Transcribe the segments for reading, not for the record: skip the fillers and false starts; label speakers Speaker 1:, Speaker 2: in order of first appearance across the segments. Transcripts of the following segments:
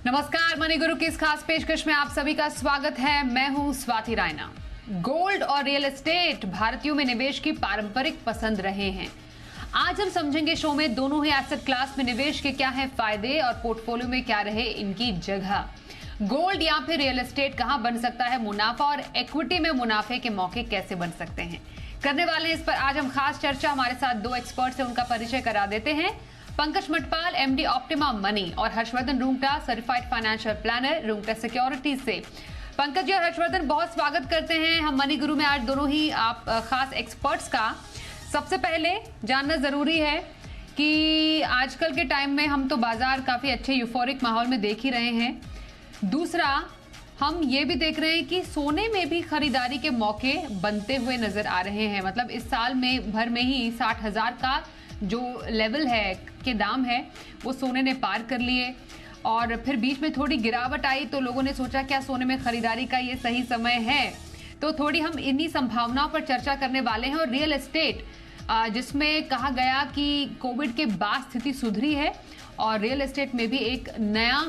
Speaker 1: नमस्कार, मनी गुरु की इस खास पेशकश में आप सभी का स्वागत है। मैं हूं स्वाति रायना। गोल्ड और रियल एस्टेट भारतीयों में निवेश की पारंपरिक पसंद रहे हैं। आज हम समझेंगे शो में दोनों ही एसेट क्लास में निवेश के क्या है फायदे और पोर्टफोलियो में क्या रहे इनकी जगह। गोल्ड या फिर रियल एस्टेट कहां बन सकता है मुनाफा और इक्विटी में मुनाफे के मौके कैसे बन सकते हैं, करने वाले हैं इस पर आज हम खास चर्चा। हमारे साथ दो एक्सपर्ट्स हैं, उनका परिचय करा देते हैं। Pankaj Matpal, MD Optima Money, और Harshvardhan Rungta, certified financial planner, Rungta securities से। पंकज जी और हर्षवर्धन, बहुत स्वागत करते हैं हम मनी गुरु में आज दोनों ही आप खास एक्सपर्ट्स का। सबसे पहले जानना जरूरी है कि आजकल के टाइम में हम तो बाजार काफी अच्छे यूफोरिक माहौल में देख ही रहे हैं। दूसरा, हम ये भी देख रहे हैं कि सोने में भी खरीदारी के मौके बनते हुए नजर आ रहे हैं। मतलब इस साल में भर में ही 60,000 का जो लेवल है के दाम है वो सोने ने पार कर लिए, और फिर बीच में थोड़ी गिरावट आई तो लोगों ने सोचा क्या सोने में खरीदारी का ये सही समय है। तो थोड़ी हम इन्हीं संभावनाओं पर चर्चा करने वाले हैं। और रियल एस्टेट, जिसमें कहा गया कि कोविड के बाद स्थिति सुधरी है और रियल एस्टेट में भी एक नया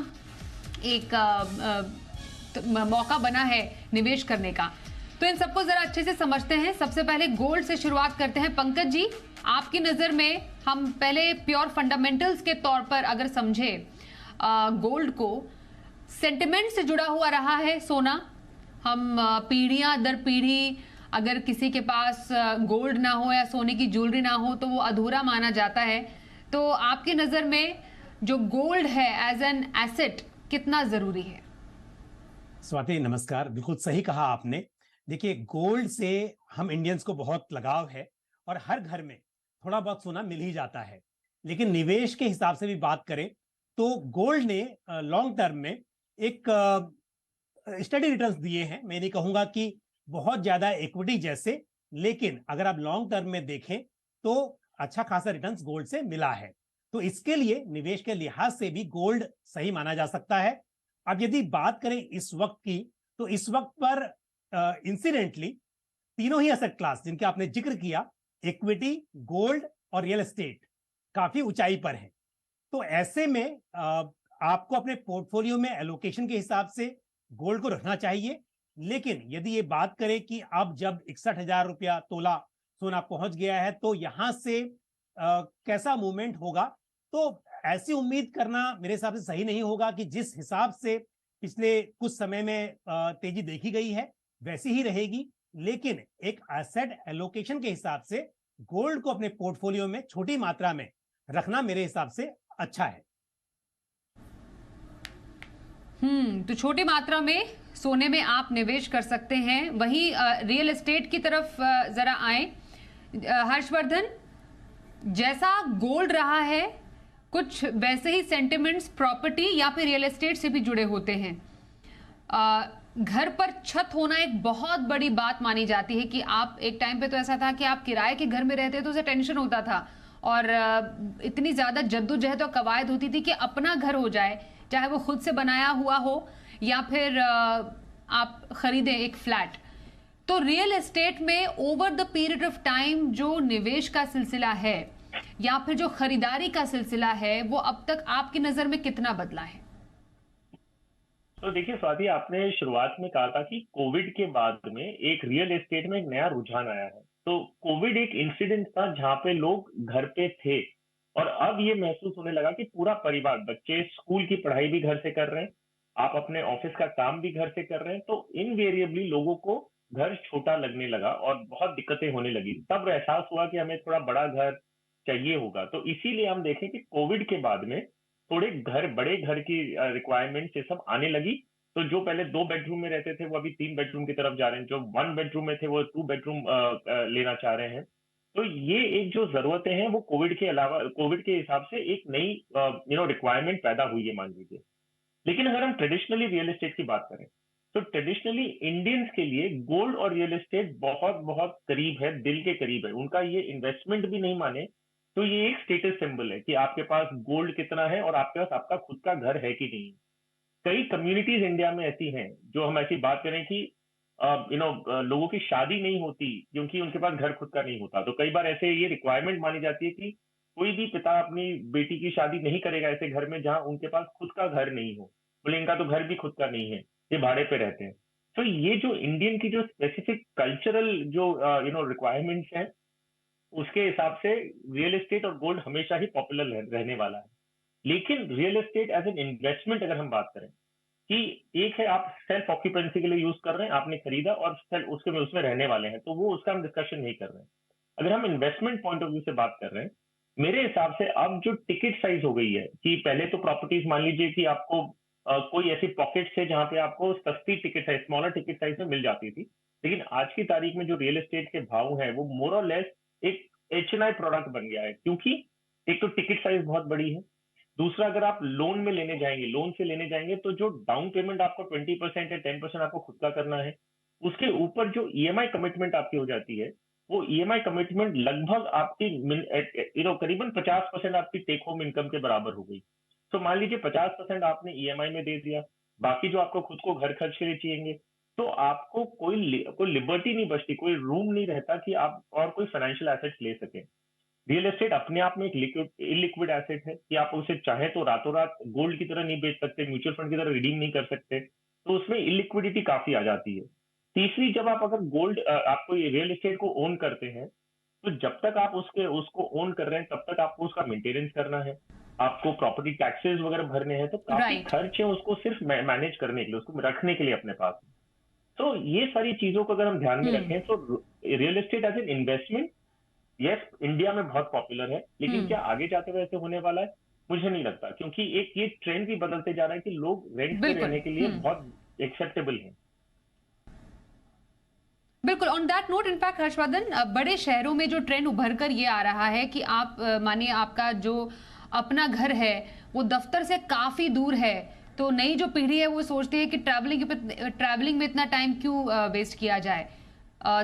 Speaker 1: मौका बना है निवेश करने का। तो इन सबको जरा अच्छे से समझते हैं। सबसे पहले गोल्ड से शुरुआत करते हैं। पंकज जी, आपकी नजर में हम पहले प्योर फंडामेंटल्स के तौर पर अगर समझे गोल्ड को, सेंटिमेंट से जुड़ा हुआ रहा है सोना। हम पीढ़ियां दर पीढ़ी अगर किसी के पास गोल्ड ना हो या सोने की ज्वेलरी ना हो तो वो अधूरा माना जाता है। तो आपकी नजर में जो गोल्ड है एज एन एसेट कितना जरूरी है?
Speaker 2: स्वाति नमस्कार, बिल्कुल सही कहा आपने। देखिए, गोल्ड से हम इंडियंस को बहुत लगाव है और हर घर में थोड़ा बहुत सोना मिल ही जाता है। लेकिन निवेश के हिसाब से भी बात करें तो गोल्ड ने लॉन्ग टर्म में एक स्टडी रिटर्न्स दिए हैं। मैं नहीं कहूंगा कि बहुत ज्यादा इक्विटी जैसे, लेकिन अगर आप लॉन्ग टर्म में देखें तो अच्छा खासा रिटर्न्स गोल्ड से मिला है। तो इसके लिए निवेश के लिहाज से भी गोल्ड सही माना जा सकता है। अब यदि बात करें इस वक्त की, तो इस वक्त पर इंसिडेंटली तीनों ही एसेट क्लास जिनके आपने जिक्र किया, इक्विटी, गोल्ड और रियल एस्टेट, काफी ऊंचाई पर है। तो ऐसे में आपको अपने पोर्टफोलियो में एलोकेशन के हिसाब से गोल्ड को रखना चाहिए। लेकिन यदि ये बात करें कि अब जब 61,000 रुपया तोला सोना पहुंच गया है तो यहां से कैसा मूवमेंट होगा, तो ऐसी उम्मीद करना मेरे हिसाब से सही नहीं होगा कि जिस हिसाब से पिछले कुछ समय में तेजी देखी गई है वैसी ही रहेगी। लेकिन एक एसेट एलोकेशन के हिसाब से गोल्ड को अपने पोर्टफोलियो में छोटी मात्रा में रखना मेरे हिसाब से अच्छा है।
Speaker 1: तो छोटी मात्रा में सोने में आप निवेश कर सकते हैं। वहीं रियल एस्टेट की तरफ जरा आए। हर्षवर्धन, जैसा गोल्ड रहा है कुछ वैसे ही सेंटिमेंट्स प्रॉपर्टी या फिर रियल एस्टेट से भी जुड़े होते हैं। घर पर छत होना एक बहुत बड़ी बात मानी जाती है कि आप एक टाइम पे तो ऐसा था कि आप किराए के घर में रहते तो उसे टेंशन होता था और इतनी ज्यादा जद्दोजहद और कवायद होती थी कि अपना घर हो जाए, चाहे वो खुद से बनाया हुआ हो या फिर आप खरीदें एक फ्लैट। तो रियल एस्टेट में over the period of time जो निवेश का सिलसिला है या फिर जो खरीदारी का सिलसिला है वो अब तक आपकी नजर में कितना बदला है?
Speaker 3: तो देखिए स्वाति, आपने शुरुआत में कहा था कि कोविड के बाद में एक रियल एस्टेट में एक नया रुझान आया है। तो कोविड एक इंसिडेंट था जहां पे लोग घर पे थे और अब ये महसूस होने लगा कि पूरा परिवार, बच्चे स्कूल की पढ़ाई भी घर से कर रहे हैं, आप अपने ऑफिस का काम भी घर से कर रहे हैं, तो इनवेरिएबली लोगों को घर छोटा लगने लगा और बहुत दिक्कतें होने लगी। तब एहसास हुआ कि हमें थोड़ा बड़ा घर चाहिए होगा। तो इसीलिए हम देखें कि कोविड के बाद में थोड़े बड़े घर की रिक्वायरमेंट ये सब आने लगी। तो जो पहले 2 बेडरूम में रहते थे वो अभी 3 बेडरूम की तरफ जा रहे हैं, जो 1 बेडरूम में थे वो 2 बेडरूम लेना चाह रहे हैं। तो ये एक जो जरूरतें हैं वो कोविड के हिसाब से एक नई रिक्वायरमेंट पैदा हुई है, मान लीजिए। लेकिन अगर हम ट्रेडिशनली रियल एस्टेट की बात करें तो ट्रेडिशनली इंडियंस के लिए गोल्ड और रियल एस्टेट बहुत बहुत करीब है, दिल के करीब है। उनका ये इन्वेस्टमेंट भी नहीं माने तो ये एक स्टेटस सिंबल है कि आपके पास गोल्ड कितना है और आपके पास आपका खुद का घर है कि नहीं। कई कम्युनिटीज इंडिया में ऐसी हैं, जो हम ऐसी बात करें कि लोगों की शादी नहीं होती क्योंकि उनके पास घर खुद का नहीं होता। तो कई बार ऐसे ये रिक्वायरमेंट मानी जाती है कि कोई भी पिता अपनी बेटी की शादी नहीं करेगा ऐसे घर में जहां उनके पास खुद का घर नहीं हो। बोले इनका तो घर भी खुद का नहीं है, ये भाड़े पे रहते हैं। तो ये जो इंडियन की जो स्पेसिफिक कल्चरल जो रिक्वायरमेंट्स हैं, उसके हिसाब से रियल एस्टेट और गोल्ड हमेशा ही पॉपुलर रहने वाला है। लेकिन real estate as an investment अगर हम बात करें, कि एक है आप सेल्फ ऑक्यूपेंसी के लिए यूज कर रहे हैं, आपने खरीदा और उसके में उसमें रहने वाले हैं, तो वो उसका हम डिस्कशन नहीं कर रहे हैं। अगर हम इन्वेस्टमेंट पॉइंट ऑफ व्यू से बात कर रहे हैं, मेरे हिसाब से अब जो टिकट साइज हो गई है, कि पहले तो प्रॉपर्टीज मान लीजिए कि आपको कोई ऐसी पॉकेट्स है जहां पे आपको सस्ती ticket size, smaller ticket size में मिल जाती थी, लेकिन आज की तारीख में जो रियल एस्टेट के भाव हैं वो मोर और लेस एक एचएनआई प्रोडक्ट बन गया है, क्योंकि एक तो टिकट साइज बहुत बड़ी है, दूसरा अगर आप लोन में लेने जाएंगे, लोन से लेने जाएंगे, तो जो डाउन पेमेंट आपको 20% या 10% आपको खुद का करना है, उसके ऊपर जो ईएमआई कमिटमेंट आपकी हो जाती है, वो ईएमआई कमिटमेंट लगभग आपकी करीबन 50% आपकी टेक होम इनकम के बराबर हो गई। तो मान लीजिए 50% आपने ईएमआई में दे दिया, बाकी जो आपको खुद को घर खर्च के लिए चाहिए, तो आपको कोई लिबर्टी नहीं बचती, कोई रूम नहीं रहता कि आप और कोई फाइनेंशियल एसेट्स ले सके। रियल एस्टेट अपने आप में एक इलिक्विड एसेट है, कि आप उसे चाहे तो रातों रात गोल्ड की तरह नहीं बेच सकते, म्यूचुअल फंड की तरह रिडीम नहीं कर सकते, तो उसमें इलिक्विडिटी काफी आ जाती है। तीसरी, जब आप अगर गोल्ड आपको ये रियल एस्टेट को ओन करते हैं, तो जब तक आप उसको ओन कर रहे हैं तब तक आपको उसका मेंटेनेंस करना है, आपको प्रॉपर्टी टैक्सेस वगैरह भरने हैं, तो काफी
Speaker 1: राइट।
Speaker 3: खर्च है उसको सिर्फ मैनेज करने के लिए, उसको रखने के लिए अपने पास। तो ये सारी चीजों को अगर हम ध्यान में रखें, तो real estate as an investment yes India में बहुत पॉपुलर है, लेकिन क्या आगे जाते हुए ऐसे होने वाला है? मुझे नहीं लगता, क्योंकि एक ये ट्रेंड भी बदलते जा रहा है कि लोग रेंट पे
Speaker 1: बिल्कुल।
Speaker 3: रहने के लिए बहुत एक्सेप्टेबल हैं।
Speaker 1: बिल्कुल, on that note in fact Harshvardhan, बड़े शहरों में जो ट्रेंड उभर कर ये आ रहा है कि आप मानिए आपका जो अपना घर है वो दफ्तर से काफी दूर है, तो नई जो पीढ़ी है वो सोचती है कि ट्रैवलिंग में इतना टाइम क्यों वेस्ट किया जाए,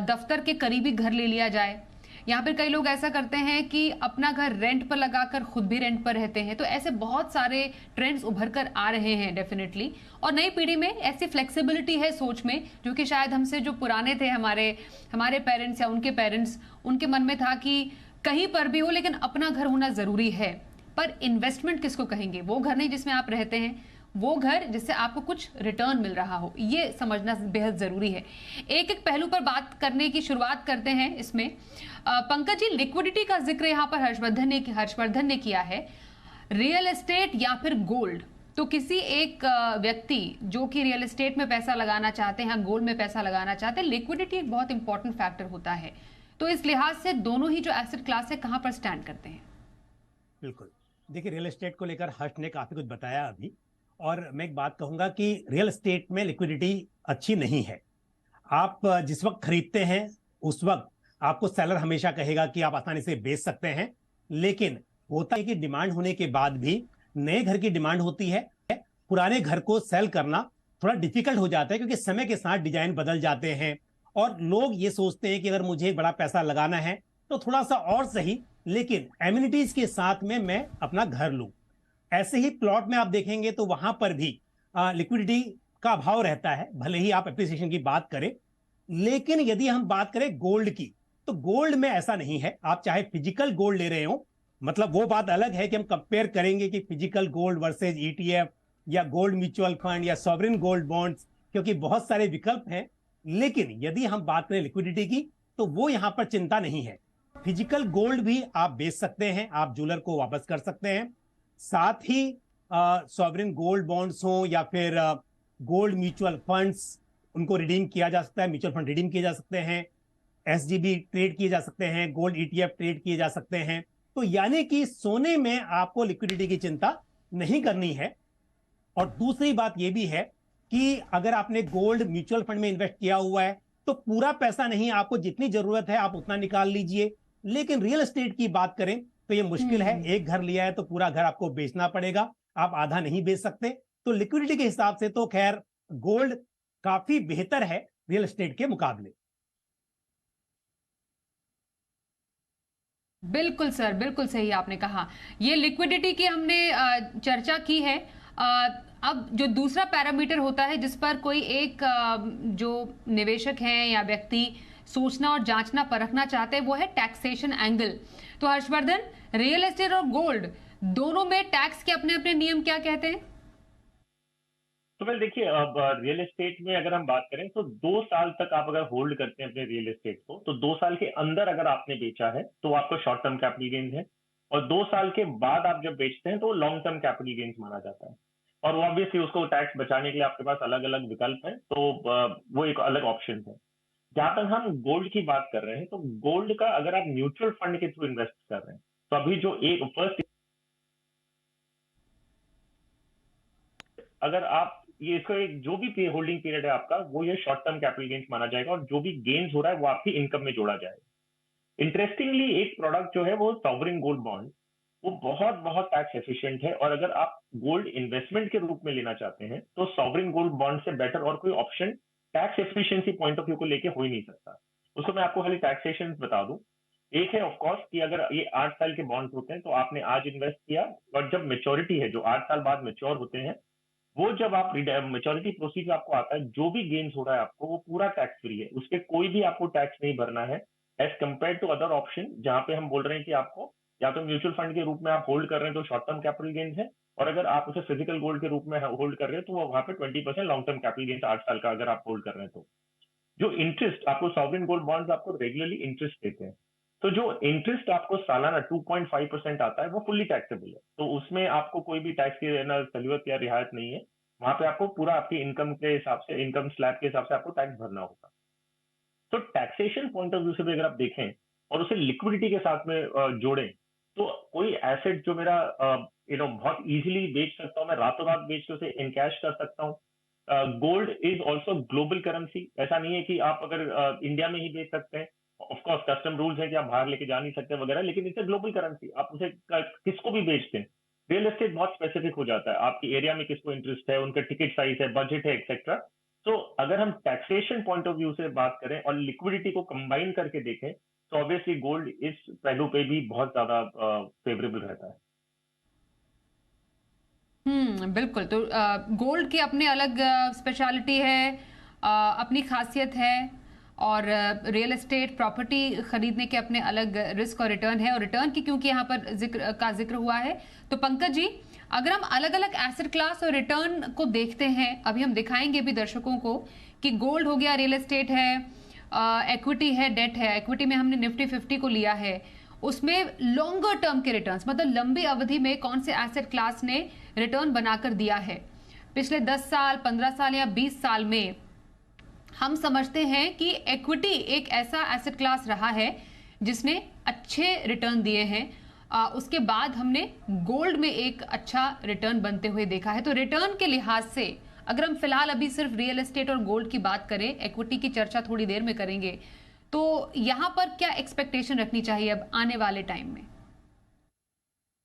Speaker 1: दफ्तर के करीबी घर ले लिया जाए। यहाँ पर कई लोग ऐसा करते हैं कि अपना घर रेंट पर लगाकर खुद भी रेंट पर रहते हैं। तो ऐसे बहुत सारे ट्रेंड्स उभर कर आ रहे हैं डेफिनेटली, और नई पीढ़ी में ऐसी फ्लेक्सिबिलिटी है सोच में, जो कि शायद हमसे जो पुराने थे, हमारे पेरेंट्स या उनके पेरेंट्स, उनके मन में था कि कहीं पर भी हो लेकिन अपना घर होना जरूरी है। पर इन्वेस्टमेंट किसको कहेंगे? वो घर नहीं जिसमें आप रहते हैं, वो घर जिससे आपको कुछ रिटर्न मिल रहा हो, ये समझना बेहद जरूरी है। एक एक पहलू पर बात करने की शुरुआत करते हैं इसमें। पंकज जी, लिक्विडिटी का जिक्र यहाँ पर हर्षवर्धन ने किया है। रियल एस्टेट या फिर गोल्ड, तो किसी एक व्यक्ति जो कि रियल एस्टेट में पैसा लगाना चाहते हैं, गोल्ड में पैसा लगाना चाहते हैं, लिक्विडिटी एक बहुत इंपॉर्टेंट फैक्टर होता है। तो इस लिहाज से दोनों ही जो एसेट क्लास है कहां पर स्टैंड करते हैं?
Speaker 2: बिल्कुल, देखिए रियल एस्टेट को लेकर हर्ष ने काफी कुछ बताया अभी, और मैं एक बात कहूंगा कि रियल एस्टेट में लिक्विडिटी अच्छी नहीं है। आप जिस वक्त खरीदते हैं उस वक्त आपको सेलर हमेशा कहेगा कि आप आसानी से बेच सकते हैं, लेकिन होता है कि डिमांड होने के बाद भी नए घर की डिमांड होती है, पुराने घर को सेल करना थोड़ा डिफिकल्ट हो जाता है, क्योंकि समय के साथ डिजाइन बदल जाते हैं और लोग ये सोचते हैं कि अगर मुझे बड़ा पैसा लगाना है तो थोड़ा सा और सही, लेकिन एमिनिटीज के साथ में मैं अपना घर लूं। ऐसे ही प्लॉट में आप देखेंगे तो वहां पर भी लिक्विडिटी का अभाव रहता है, भले ही आप एप्रिसिएशन की बात करें। लेकिन यदि हम बात करें गोल्ड की, तो गोल्ड में ऐसा नहीं है। आप चाहे फिजिकल गोल्ड ले रहे हो, मतलब वो बात अलग है कि हम कंपेयर करेंगे कि फिजिकल गोल्ड वर्सेज ईटीएफ या गोल्ड म्यूचुअल फंड या सॉवरेन गोल्ड बॉन्ड्स, क्योंकि बहुत सारे विकल्प हैं। लेकिन यदि हम बात करें लिक्विडिटी की, तो वो यहां पर चिंता नहीं है। फिजिकल गोल्ड भी आप बेच सकते हैं, आप ज्वेलर को वापस कर सकते हैं। साथ ही सॉवरेन गोल्ड बॉन्ड्स हो या फिर गोल्ड म्यूचुअल फंड्स, उनको रिडीम किया जा सकता है, म्यूचुअल फंड रिडीम किए जा सकते हैं, एसजीबी ट्रेड किए जा सकते हैं, गोल्ड ईटीएफ ट्रेड किए जा सकते हैं। तो यानी कि सोने में आपको लिक्विडिटी की चिंता नहीं करनी है। और दूसरी बात यह भी है कि अगर आपने गोल्ड म्यूचुअल फंड में इन्वेस्ट किया हुआ है तो पूरा पैसा नहीं, आपको जितनी जरूरत है आप उतना निकाल लीजिए। लेकिन रियल एस्टेट की बात करें तो ये मुश्किल है। एक घर लिया है तो पूरा घर आपको बेचना पड़ेगा, आप आधा नहीं बेच सकते। तो लिक्विडिटी के हिसाब से तो खैर गोल्ड काफी बेहतर है रियल एस्टेट के मुकाबले।
Speaker 1: बिल्कुल सर, बिल्कुल सही आपने कहा। ये लिक्विडिटी की हमने चर्चा की है। अब जो दूसरा पैरामीटर होता है जिस पर कोई एक जो निवेशक हैं या व्यक्ति सोचना और जांचना परखना चाहते हैं, वो है टैक्सेशन एंगल। तो हर्षवर्धन, रियल एस्टेट और गोल्ड दोनों में टैक्स के अपने अपने नियम क्या कहते हैं?
Speaker 3: तो वेल देखिए, अब रियल एस्टेट में अगर हम बात करें तो 2 साल तक आप अगर होल्ड करते हैं अपने रियल एस्टेट को, तो 2 साल के अंदर अगर आपने बेचा है तो आपको शॉर्ट टर्म कैपिटल गेन्स है, और 2 साल के बाद आप जब बेचते हैं तो लॉन्ग टर्म कैपिटल गेन्स माना जाता है। और वो ऑब्वियसली उसको टैक्स बचाने के लिए आपके पास अलग अलग विकल्प हैं, तो वो एक अलग ऑप्शन है। जहां तक हम गोल्ड की बात कर रहे हैं, तो गोल्ड का अगर आप म्यूचुअल फंड के थ्रू इन्वेस्ट कर रहे हैं, तो अभी जो एक फर्स्ट, अगर आप ये इसका एक जो भी होल्डिंग पीरियड है आपका, वो ये शॉर्ट टर्म कैपिटल गेन्स माना जाएगा, और जो भी गेन्स हो रहा है वो आपकी इनकम में जोड़ा जाएगा। इंटरेस्टिंगली एक प्रोडक्ट जो है वो सॉवरिन गोल्ड बॉन्ड, वो बहुत बहुत टैक्स एफिशिएंट है, और अगर आप गोल्ड इन्वेस्टमेंट के रूप में लेना चाहते हैं तो सॉवरिन गोल्ड बॉन्ड से बेटर और कोई option tax efficiency point of view को लेके हो ही नहीं सकता। उसको मैं आपको खाली टैक्सेशन बता दूं। एक है ऑफ कोर्स कि अगर ये 8 साल के बॉन्ड होते हैं तो आपने आज इन्वेस्ट किया, और जब मेच्योरिटी है जो 8 साल बाद मेच्योर होते हैं, वो जब आप मेच्योरिटी प्रोसीजर आपको आता है, जो भी गेन्स हो रहा है आपको वो पूरा टैक्स फ्री है, उस पर कोई भी आपको टैक्स नहीं भरना है, as compare to other option जहां पे हम बोल रहे हैं कि आपको या तो म्यूचुअल फंड के रूप में आप होल्ड कर रहे हैं तो शॉर्ट टर्म कैपिटल गेन्स है, और अगर आप उसे फिजिकल गोल्ड के रूप में होल्ड कर रहे हैं तो वो वहां पे 20% लॉन्ग टर्म कैपिटल गेन्स 8 साल का अगर आप होल्ड कर रहे हैं तो। जो इंटरेस्ट आपको सॉवरिन गोल्ड बॉन्ड्स आपको रेगुलरली इंटरेस्ट देते हैं, तो जो इंटरेस्ट आपको सालाना 2.5% आता है वो फुल्ली टैक्सेबल है, तो उसमें आपको कोई भी टैक्स की ना सहूलियत या रियायत नहीं है। वहां पे आपको पूरा आपकी इनकम के हिसाब से, इनकम स्लैब के हिसाब से आपको टैक्स भरना होगा। तो टैक्सेशन पॉइंट ऑफ व्यू से भी अगर आप देखें और उसे लिक्विडिटी के साथ में जोड़ें, तो कोई एसेट जो मेरा बहुत इजीली बेच सकता हूँ, मैं रातों रात बेच के उसे इनकैश कर सकता हूँ। Gold is also global currency, ऐसा नहीं है कि आप अगर इंडिया में ही बेच सकते हैं, ऑफकोर्स कस्टम रूल्स है कि आप बाहर लेके जा नहीं सकते वगैरह, लेकिन इट्स ग्लोबल करेंसी, आप उसे किसको भी बेचते हैं। रियल एस्टेट बहुत स्पेसिफिक हो जाता है, आपकी एरिया में किसको इंटरेस्ट है, उनका टिकट साइज है, बजट है, एक्सेट्रा। तो अगर हम टैक्सेशन पॉइंट ऑफ व्यू से बात करें और लिक्विडिटी को कंबाइन करके देखें, तो ऑब्वियसली गोल्ड इस पहलू पे भी बहुत ज्यादा फेवरेबल रहता है।
Speaker 1: बिल्कुल। तो गोल्ड की अपनी अलग स्पेशलिटी है, अपनी खासियत है, और रियल एस्टेट प्रॉपर्टी खरीदने के अपने अलग रिस्क और रिटर्न है, और रिटर्न की क्योंकि यहाँ पर जिक्र हुआ है, तो पंकज जी अगर हम अलग अलग एसेट क्लास और रिटर्न को देखते हैं, अभी हम दिखाएंगे भी दर्शकों को कि गोल्ड हो गया, रियल एस्टेट है, इक्विटी है, डेट है। इक्विटी में हमने निफ्टी 50 को लिया है, उसमें लॉन्गर टर्म के रिटर्न्स, मतलब लंबी अवधि में कौन से एसेट क्लास ने रिटर्न बनाकर दिया है पिछले 10 साल, 15 साल या 20 साल में। हम समझते हैं कि इक्विटी एक ऐसा एसेट क्लास रहा है जिसने अच्छे रिटर्न दिए हैं। उसके बाद हमने गोल्ड में एक अच्छा रिटर्न बनते हुए देखा है। तो रिटर्न के लिहाज से अगर हम फिलहाल अभी सिर्फ रियल एस्टेट और गोल्ड की बात करें, इक्विटी की चर्चा थोड़ी देर में करेंगे, तो यहां पर क्या एक्सपेक्टेशन रखनी चाहिए अब आने वाले टाइम में?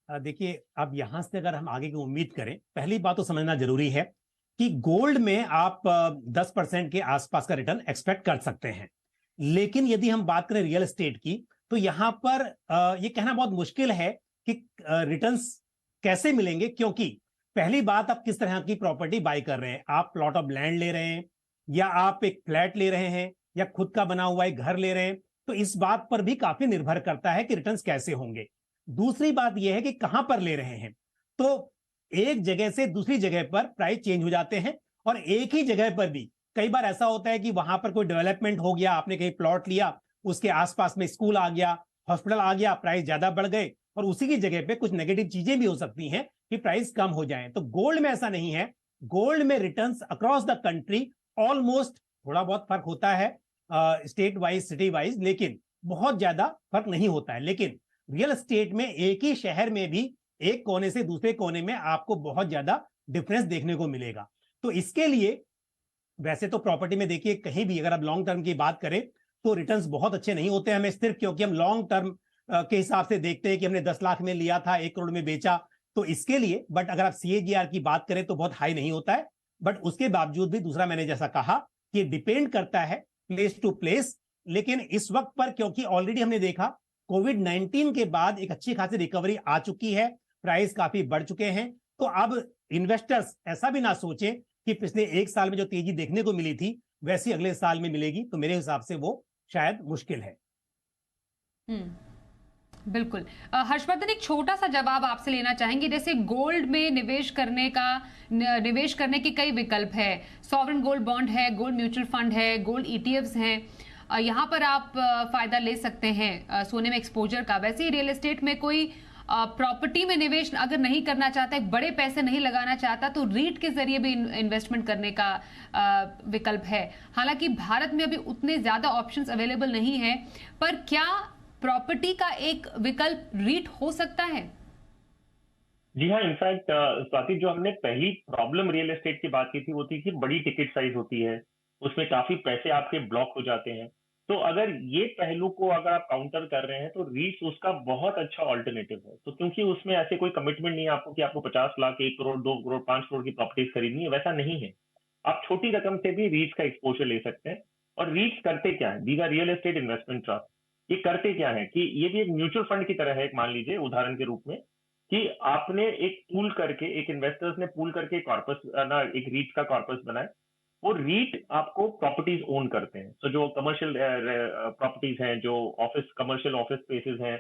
Speaker 2: देखिए, अब यहां से अगर हम आगे की उम्मीद करें, पहली बात तो समझना जरूरी है कि गोल्ड में आप 10% के आसपास का रिटर्न एक्सपेक्ट कर सकते हैं, लेकिन यदि हम बात करें रियल एस्टेट की, तो यहां पर यह कहना बहुत मुश्किल है कि रिटर्न्स कैसे मिलेंगे, क्योंकि पहली बात, आप किस तरह की प्रॉपर्टी बाय कर रहे हैं। आप प्लॉट ऑफ लैंड ले रहे हैं, या आप एक फ्लैट ले रहे हैं, या खुद का बना हुआ एक घर ले रहे हैं, तो इस बात पर भी काफी निर्भर करता है कि रिटर्न्स कैसे होंगे। दूसरी बात यह है कि कहां पर ले रहे हैं, तो एक जगह से दूसरी जगह पर प्राइस चेंज हो जाते हैं, और एक ही जगह पर भी कई बार ऐसा होता है कि वहां पर कोई डेवलपमेंट हो गया, आपने कहीं प्लॉट लिया, उसके आसपास में स्कूल आ गया, हॉस्पिटल आ गया, प्राइस ज्यादा बढ़ गए, और उसी की जगह पे कुछ नेगेटिव चीजें भी हो सकती हैं कि प्राइस कम हो जाए। तो गोल्ड में ऐसा नहीं है। गोल्ड में returns across the country almost, थोड़ा बहुत फर्क होता है स्टेट वाइज, सिटी वाइज, लेकिन बहुत ज्यादा फर्क नहीं होता है। लेकिन रियल एस्टेट में एक ही शहर में भी एक कोने से दूसरे कोने में आपको बहुत ज्यादा डिफरेंस देखने को मिलेगा। तो इसके लिए वैसे तो प्रॉपर्टी में देखिए, कहीं भी अगर आप लॉन्ग टर्म की बात करें तो रिटर्न्स बहुत अच्छे नहीं होते हैं हमें, सिर्फ क्योंकि हम लॉन्ग टर्म के हिसाब से देखते हैं कि हमने 10 लाख में लिया था, 1 करोड़ में बेचा, तो इसके लिए। बट अगर आप CAGR की बात करें तो बहुत हाई नहीं होता है। बट उसके बावजूद भी दूसरा, मैंने जैसा कहा कि डिपेंड करता है प्लेस टू प्लेस। लेकिन इस वक्त पर, क्योंकि ऑलरेडी हमने देखा कोविड-19 के बाद एक अच्छी खासी रिकवरी आ चुकी है, प्राइस काफी बढ़ चुके हैं, तो अब इन्वेस्टर्स ऐसा भी ना सोचें कि पिछले 1 साल में जो तेजी देखने को मिली थी वैसी अगले साल में मिलेगी, तो मेरे हिसाब से वो शायद मुश्किल है।
Speaker 1: बिल्कुल। हर्षवर्धन, एक छोटा सा जवाब आपसे लेना चाहेंगे। जैसे गोल्ड में निवेश करने के कई विकल्प है। सॉवरेन गोल्ड बॉन्ड है, गोल्ड म्यूचुअल फंड है, गोल्ड ईटीएफ्स हैं। यहाँ पर आप फायदा ले सकते हैं सोने में एक्सपोजर का। वैसे ही रियल एस्टेट में कोई प्रॉपर्टी में निवेश अगर नहीं करना चाहता, बड़े पैसे नहीं लगाना चाहता, तो रीट के जरिए भी इन्वेस्टमेंट करने का विकल्प है। हालांकि भारत में अभी उतने ज्यादा ऑप्शंस अवेलेबल नहीं है, पर क्या प्रॉपर्टी का एक विकल्प रीट हो सकता है?
Speaker 3: जी हाँ, इनफैक्ट स्वाति, जो हमने पहली प्रॉब्लम रियल एस्टेट की बात की थी वो थी कि बड़ी टिकट साइज होती है, उसमें काफी पैसे आपके ब्लॉक हो जाते हैं। तो अगर ये पहलू को अगर आप काउंटर कर रहे हैं तो रीट्स उसका बहुत अच्छा ऑल्टरनेटिव है। तो क्योंकि उसमें ऐसे कोई कमिटमेंट नहीं है आपको कि आपको 50 लाख, 1 करोड़, 2 करोड़, 5 करोड़ की प्रॉपर्टीज खरीदनी है, वैसा नहीं है। आप छोटी रकम से भी रीट्स का एक्सपोजर ले सकते हैं। और रीट्स करते क्या है? These are real estate investment trust. ये करते क्या है कि ये भी एक म्यूचुअल फंड की तरह है, एक मान लीजिए उदाहरण के रूप में, कि आपने एक पूल करके, एक इन्वेस्टर्स ने पूल करके कॉर्पस ना, एक रीट का कॉर्पस बनाए। वो रीट आपको प्रॉपर्टीज ओन करते हैं। तो जो कमर्शियल प्रॉपर्टीज हैं, जो ऑफिस, कमर्शियल ऑफिस स्पेसेस हैं,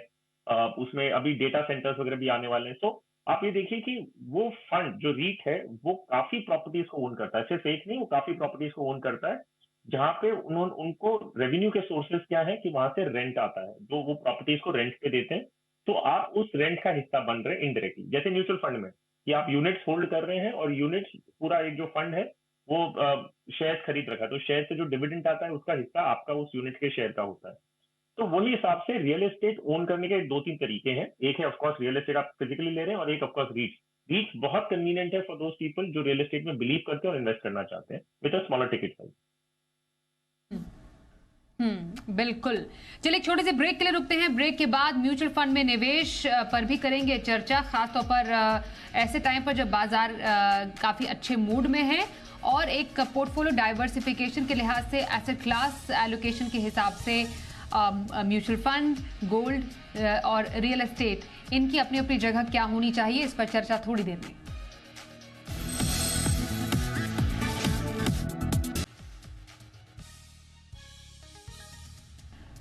Speaker 3: उसमें अभी डेटा सेंटर्स वगैरह भी आने वाले हैं। तो आप ये देखिए कि वो फंड जो रीट है वो काफी प्रॉपर्टीज को ओन करता है, सिर्फ एक नहीं, वो काफी प्रॉपर्टीज को ओन करता है, जहां पे उन्होंने उनको रेवेन्यू के सोर्सेज क्या है कि वहां से रेंट आता है, जो वो प्रॉपर्टीज को रेंट पे देते हैं। तो आप उस रेंट का हिस्सा बन रहे हैं इनडायरेक्टली, जैसे म्यूचुअल फंड में कि आप यूनिट्स होल्ड कर रहे हैं और यूनिट्स, पूरा एक जो फंड है वो शेयर खरीद रखा है, तो शेयर से जो डिविडेंड आता है उसका हिस्सा आपका उस यूनिट के शेयर का होता है। तो वही हिसाब से रियल एस्टेट ओन करने के दो तीन तरीके हैं। एक है ऑफकोर्स रियल एस्टेट आप फिजिकली ले रहे हैं, और एक ऑफकोर्स रीट्स। रीट्स बहुत कन्वीनियंट है फॉर दोज पीपल जो रियल एस्टेट में बिलीव करते हैं और इन्वेस्ट करना चाहते हैं with a smaller ticket size.
Speaker 1: बिल्कुल। चलिए एक छोटे से ब्रेक के लिए रुकते हैं। ब्रेक के बाद म्यूचुअल फंड में निवेश पर भी करेंगे चर्चा, खासतौर पर ऐसे टाइम पर जब बाजार काफी अच्छे मूड में है, और एक पोर्टफोलियो डाइवर्सिफिकेशन के लिहाज से, एसेट क्लास एलोकेशन के हिसाब से म्यूचुअल फंड, गोल्ड और रियल एस्टेट, इनकी अपनी अपनी जगह क्या होनी चाहिए, इस पर चर्चा थोड़ी देर में।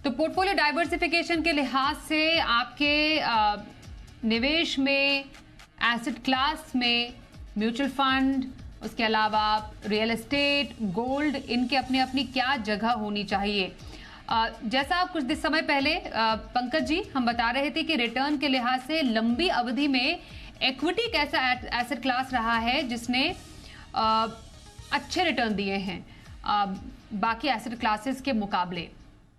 Speaker 1: तो पोर्टफोलियो डाइवर्सिफिकेशन के लिहाज से आपके निवेश में, एसेट क्लास में, म्यूचुअल फंड, उसके अलावा रियल एस्टेट, गोल्ड, इनके अपनी अपनी क्या जगह होनी चाहिए? जैसा आप कुछ समय पहले पंकज जी हम बता रहे थे कि रिटर्न के लिहाज से लंबी अवधि में इक्विटी एक ऐसा एसेट क्लास रहा है जिसने अच्छे रिटर्न दिए हैं बाकी एसेट क्लासेस के मुकाबले,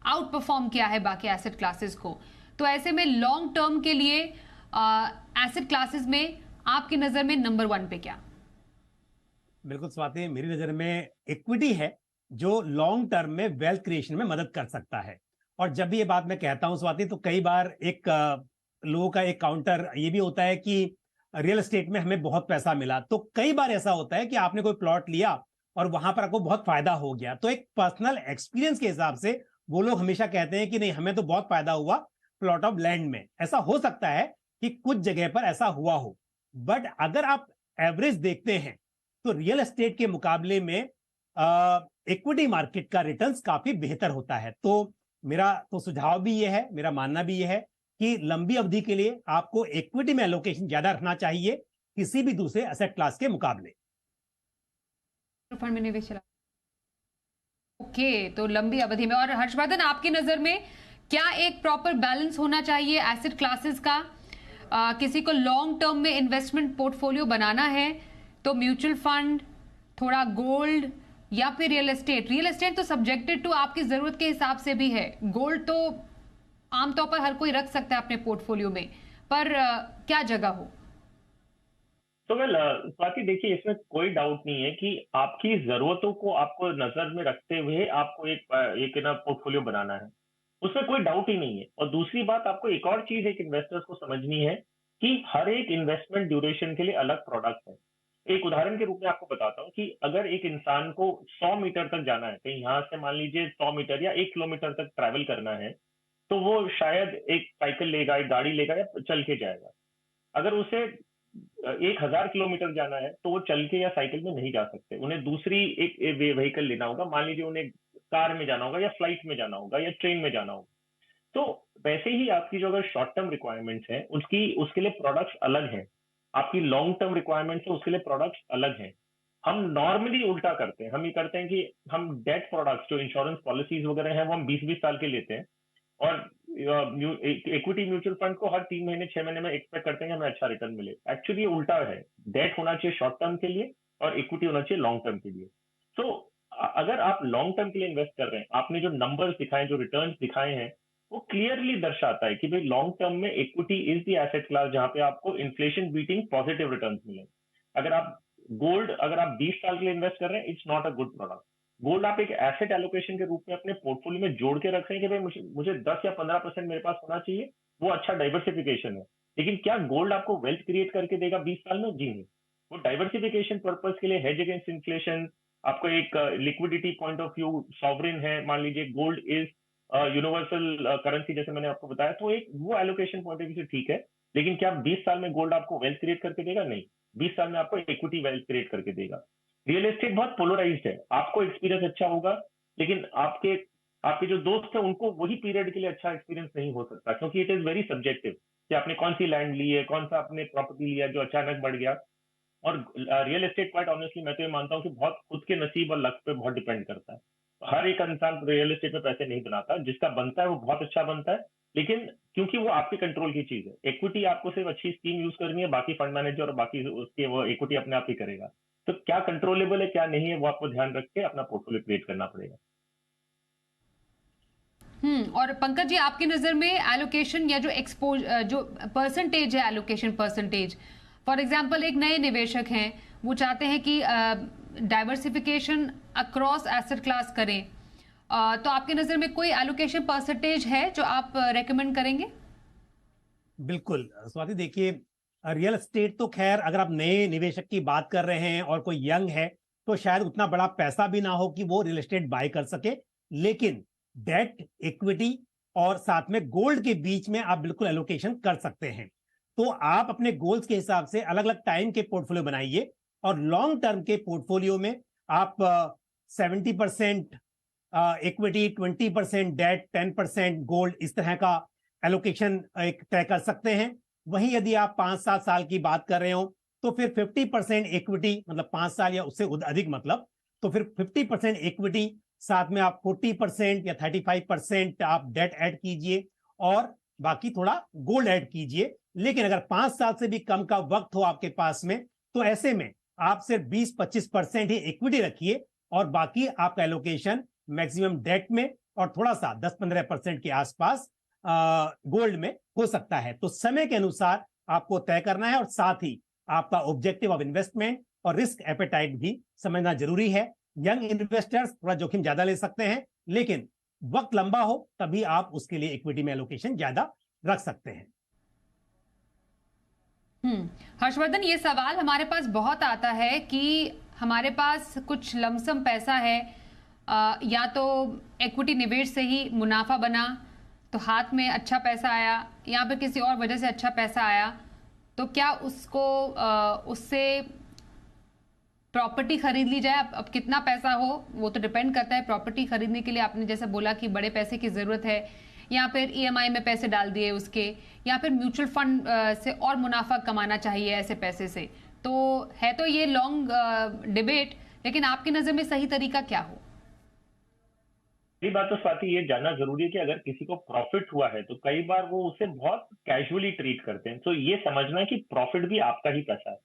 Speaker 1: आउट परफॉर्म किया है बाकी एसेट क्लासेस को। तो ऐसे में लॉन्ग टर्म के लिए एसेट क्लासेस में आपकी नजर में नंबर 1 पे क्या?
Speaker 2: बिल्कुल स्वाति, मेरी नजर में इक्विटी है जो लॉन्ग टर्म में वेल्थ क्रिएशन में मदद कर सकता है। और जब भी ये बात मैं कहता हूं स्वाति, तो कई बार एक लोगों का एक काउंटर ये भी होता है कि रियल एस्टेट में हमें बहुत पैसा मिला। तो कई बार ऐसा होता है कि आपने कोई प्लॉट लिया और वहां पर आपको बहुत फायदा हो गया, तो एक पर्सनल एक्सपीरियंस के हिसाब से वो लोग हमेशा कहते हैं कि नहीं, हमें तो बहुत फायदा हुआ प्लॉट ऑफ लैंड में। ऐसा हो सकता है कि कुछ जगह पर ऐसा हुआ हो, बट अगर आप एवरेज देखते हैं तो रियल एस्टेट के मुकाबले में इक्विटी मार्केट का रिटर्न्स काफी बेहतर होता है। तो मेरा तो सुझाव भी ये है, मेरा मानना भी ये है कि लंबी अवधि के लिए आपको इक्विटी में एलोकेशन ज्यादा रखना चाहिए किसी भी दूसरे एसेट क्लास के मुकाबले।
Speaker 1: फंड में निवेश चला ओके, तो लंबी अवधि में। और हर्षवर्धन, आपकी नजर में क्या एक प्रॉपर बैलेंस होना चाहिए एसेट क्लासेस का? किसी को लॉन्ग टर्म में इन्वेस्टमेंट पोर्टफोलियो बनाना है तो म्यूचुअल फंड, थोड़ा गोल्ड, या फिर रियल एस्टेट? रियल एस्टेट तो सब्जेक्टेड टू आपकी जरूरत के हिसाब से भी है, गोल्ड तो आमतौर पर हर कोई रख सकता है अपने पोर्टफोलियो में, पर क्या जगह हो?
Speaker 3: तो वेल स्वाति, देखिए इसमें कोई डाउट नहीं है कि आपकी जरूरतों को आपको नजर में रखते हुए आपको एक ना पोर्टफोलियो बनाना है, उसमें कोई डाउट ही नहीं है। और दूसरी बात, आपको एक और चीज एक इन्वेस्टर्स को समझनी है कि हर एक इन्वेस्टमेंट ड्यूरेशन के लिए अलग प्रोडक्ट है। एक उदाहरण के रूप में आपको बताता हूँ कि अगर एक इंसान को 100 मीटर तक जाना है, कहीं यहाँ से मान लीजिए 100 मीटर या 1 किलोमीटर तक ट्रैवल करना है, तो वो शायद एक साइकिल लेगा, एक गाड़ी लेगा या चल के जाएगा। अगर उसे 1,000 किलोमीटर जाना है तो वो चल के या साइकिल में नहीं जा सकते, उन्हें दूसरी एक व्हीकल लेना होगा। मान लीजिए उन्हें कार में जाना होगा या फ्लाइट में जाना होगा या ट्रेन में जाना होगा। तो वैसे ही आपकी जो अगर शॉर्ट टर्म रिक्वायरमेंट्स हैं उसकी उसके लिए प्रोडक्ट्स अलग हैं, आपकी लॉन्ग टर्म रिक्वायरमेंट्स है उसके लिए प्रोडक्ट्स अलग हैं। हम नॉर्मली उल्टा करते हैं, हम ये करते हैं कि हम डेट प्रोडक्ट्स जो इंश्योरेंस पॉलिसीज वगैरह हैं वो हम 20-20 साल के लेते हैं, और इक्विटी म्यूचुअल फंड को हर 3 महीने 6 महीने में एक्सपेक्ट करते हैं कि हमें अच्छा रिटर्न मिले। एक्चुअली ये उल्टा है, डेट होना चाहिए शॉर्ट टर्म के लिए और इक्विटी होना चाहिए लॉन्ग टर्म के लिए। तो अगर आप लॉन्ग टर्म के लिए इन्वेस्ट कर रहे हैं, आपने जो नंबर्स दिखाए, जो रिटर्न दिखाए हैं, वो क्लियरली दर्शाता है कि भाई लॉन्ग टर्म में equity is the asset class जहां पे आपको इन्फ्लेशन बीटिंग पॉजिटिव रिटर्न्स मिले। अगर आप अगर आप 20 साल के लिए इन्वेस्ट कर रहे हैं, it's not a good product. Gold आप एक एसेट एलोकेशन के रूप में अपने पोर्टफोलियो में जोड़ के रख रहे हैं कि भाई मुझे मुझे 10 या 15% मेरे पास होना चाहिए, वो अच्छा डाइवर्सिफिकेशन है। लेकिन क्या गोल्ड आपको वेल्थ क्रिएट करके देगा 20 साल में? जी नहीं। वो डाइवर्सिफिकेशन पर्पज के लिए, हेज अगेंस्ट इन्फ्लेशन, आपको एक liquidity point of view, sovereign है, मान लीजिए गोल्ड इज यूनिवर्सल करेंसी जैसे मैंने आपको बताया, तो एक वो एलोकेशन पॉइंट ऑफ व्यू से ठीक है। लेकिन क्या 20 साल में गोल्ड आपको वेल्थ क्रिएट करके देगा? नहीं। 20 साल में आपको इक्विटी वेल्थ क्रिएट करके देगा। रियल एस्टेट बहुत पोलराइज्ड है, आपको एक्सपीरियंस अच्छा होगा, लेकिन आपके आपके जो दोस्त हैं उनको वही पीरियड के लिए अच्छा एक्सपीरियंस नहीं हो सकता, क्योंकि इट इज वेरी सब्जेक्टिव कि आपने कौन सी लैंड ली है, कौन सा आपने प्रॉपर्टी लिया जो अचानक बढ़ गया। और रियल एस्टेट क्वाइट ऑनेस्टली मैं तो ये मानता हूँ कि बहुत खुद के नसीब और लक पे बहुत डिपेंड करता है। हर एक इंसान रियल एस्टेट में पैसे नहीं बनाता, जिसका बनता है वो बहुत अच्छा बनता है, लेकिन क्योंकि वो आपके कंट्रोल की चीज है। इक्विटी आपको सिर्फ अच्छी स्कीम यूज करनी है, बाकी फंड मैनेजर और बाकी उसके वो इक्विटी अपने आप ही करेगा। तो क्या कंट्रोलेबल है क्या नहीं है वो आपको ध्यान रख के अपना पोर्टफोलियो क्रिएट करना पड़ेगा।
Speaker 1: और पंकज जी, आपकी नजर में एलोकेशन या जो परसेंटेज है, एलोकेशन परसेंटेज, फॉर एग्जांपल एक नए निवेशक हैं, वो चाहते हैं कि डाइवर्सिफिकेशन अक्रॉस एसेट क्लास करें, तो आपकी नजर में कोई एलोकेशन परसेंटेज है जो आप रेकमेंड करेंगे?
Speaker 2: बिल्कुल स्वाति, देखिए रियल एस्टेट तो खैर अगर आप नए निवेशक की बात कर रहे हैं और कोई यंग है तो शायद उतना बड़ा पैसा भी ना हो कि वो रियल एस्टेट बाय कर सके, लेकिन डेट, इक्विटी और साथ में गोल्ड के बीच में आप बिल्कुल एलोकेशन कर सकते हैं। तो आप अपने गोल्स के हिसाब से अलग अलग टाइम के पोर्टफोलियो बनाइए और लॉन्ग टर्म के पोर्टफोलियो में आप 70% इक्विटी, 20% डेट, 10% गोल्ड, इस तरह का एलोकेशन एक तय कर सकते हैं। वहीं यदि आप 5-7 साल की बात कर रहे हो तो फिर 50% इक्विटी, मतलब 5 साल या उससे अधिक, मतलब तो फिर 50% इक्विटी, साथ में आप 40% या 35% आप डेट ऐड कीजिए और बाकी थोड़ा गोल्ड ऐड कीजिए। लेकिन अगर 5 साल से भी कम का वक्त हो आपके पास में, तो ऐसे में आप सिर्फ 20-25% ही इक्विटी रखिए और बाकी आपका एलोकेशन मैक्सिमम डेट में और थोड़ा सा 10-15% के आसपास गोल्ड में हो सकता है। तो समय के अनुसार आपको तय करना है और साथ ही आपका ऑब्जेक्टिव ऑफ इन्वेस्टमेंट और रिस्क एपेटाइट भी समझना जरूरी है। यंग इन्वेस्टर्स थोड़ा जोखिम ज्यादा ले सकते हैं, लेकिन वक्त लंबा हो तभी आप उसके लिए इक्विटी में एलोकेशन ज्यादा रख सकते हैं।
Speaker 1: हर्षवर्धन, ये सवाल हमारे पास बहुत आता है कि हमारे पास कुछ लमसम पैसा है, या तो इक्विटी निवेश से ही मुनाफा बना तो हाथ में अच्छा पैसा आया, या फिर किसी और वजह से अच्छा पैसा आया, तो क्या उसको उससे प्रॉपर्टी खरीद ली जाए? अब कितना पैसा हो वो तो डिपेंड करता है। प्रॉपर्टी खरीदने के लिए आपने जैसा बोला कि बड़े पैसे की जरूरत है, या फिर ईएमआई में पैसे डाल दिए उसके, या फिर म्यूचुअल फंड से और मुनाफा कमाना चाहिए ऐसे पैसे से। तो है तो ये लॉन्ग डिबेट, लेकिन आपकी नजर में सही तरीका क्या हो?
Speaker 3: ये बात तो स्वाति ये जानना जरूरी है कि अगर किसी को प्रॉफिट हुआ है तो कई बार वो उसे बहुत कैजुअली ट्रीट करते हैं। तो ये समझना है कि प्रॉफिट भी आपका ही पैसा है,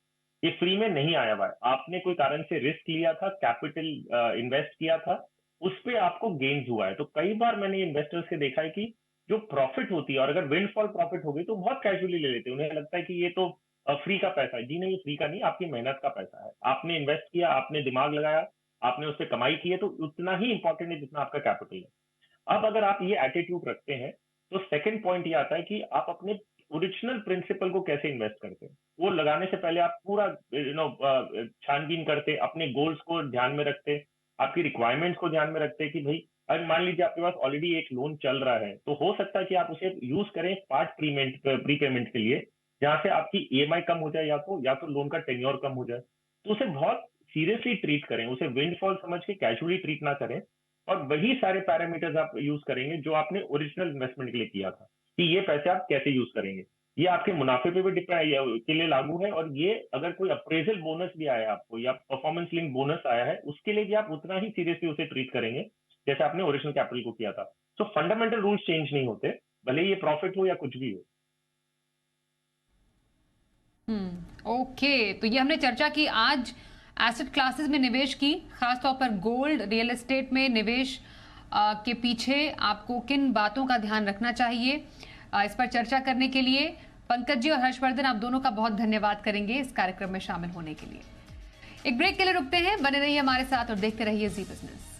Speaker 3: ये फ्री में नहीं आया हुआ है। आपने कोई कारण से रिस्क लिया था, कैपिटल इन्वेस्ट किया था, उस पे आपको गेन्स हुआ है। तो कई बार मैंने इन्वेस्टर्स से देखा है कि जो प्रॉफिट होती है और अगर विंडफॉल प्रॉफिट हो गई तो बहुत कैजुअली ले लेते हैं, उन्हें लगता है कि ये तो फ्री का पैसा है। जी नहीं, ये फ्री का नहीं, आपकी मेहनत का पैसा है। आपने इन्वेस्ट किया, आपने दिमाग लगाया, आपने उस पर कमाई की है, तो उतना ही इंपॉर्टेंट है जितना आपका कैपिटल है। अब अगर आप ये एटीट्यूड रखते हैं तो सेकंड पॉइंट ये आता है कि आप अपने ओरिजिनल प्रिंसिपल को कैसे इन्वेस्ट करते हैं। वो लगाने से पहले आप पूरा छानबीन करते, अपने गोल्स को ध्यान में रखते, आपकी रिक्वायरमेंट्स को ध्यान में रखते कि भाई अगर मान लीजिए आपके पास ऑलरेडी एक लोन चल रहा है तो हो सकता है कि आप उसे यूज करें पार्ट प्री पेमेंट के लिए, जहां से आपकी ईएमआई कम हो जाए या तो लोन का टेन्योर कम हो जाए। तो उसे बहुत सीरियसली ट्रीट करें, उसे विंडफॉल समझ के कैजुअली ट्रीट ना करें। और वही सारे पैरामीटर्स आप यूज करेंगे जो आपने ओरिजिनल इन्वेस्टमेंट के लिए किया था, कि ये पैसे आप कैसे यूज करेंगे। ये आपके मुनाफे पे भी डिपेंड के लिए लागू है, और ये अगर कोई अप्रेजल बोनस भी आया आपको या परफॉर्मेंस लिंक बोनस आया है, उसके लिए भी आप उतना ही सीरियसली उसे ट्रीट करेंगे जैसे आपने ओरिजिनल कैपिटल को किया था। तो फंडामेंटल रूल्स चेंज नहीं होते, भले ये प्रॉफिट हो या कुछ भी हो।
Speaker 1: ओके, तो ये हमने चर्चा की आज एसेट क्लासेस में निवेश की, खासतौर पर गोल्ड, रियल एस्टेट में निवेश के पीछे आपको किन बातों का ध्यान रखना चाहिए। इस पर चर्चा करने के लिए पंकज जी और हर्षवर्धन, आप दोनों का बहुत धन्यवाद करेंगे इस कार्यक्रम में शामिल होने के लिए। एक ब्रेक के लिए रुकते हैं, बने रहिए हमारे साथ और देखते रहिए जी बिजनेस।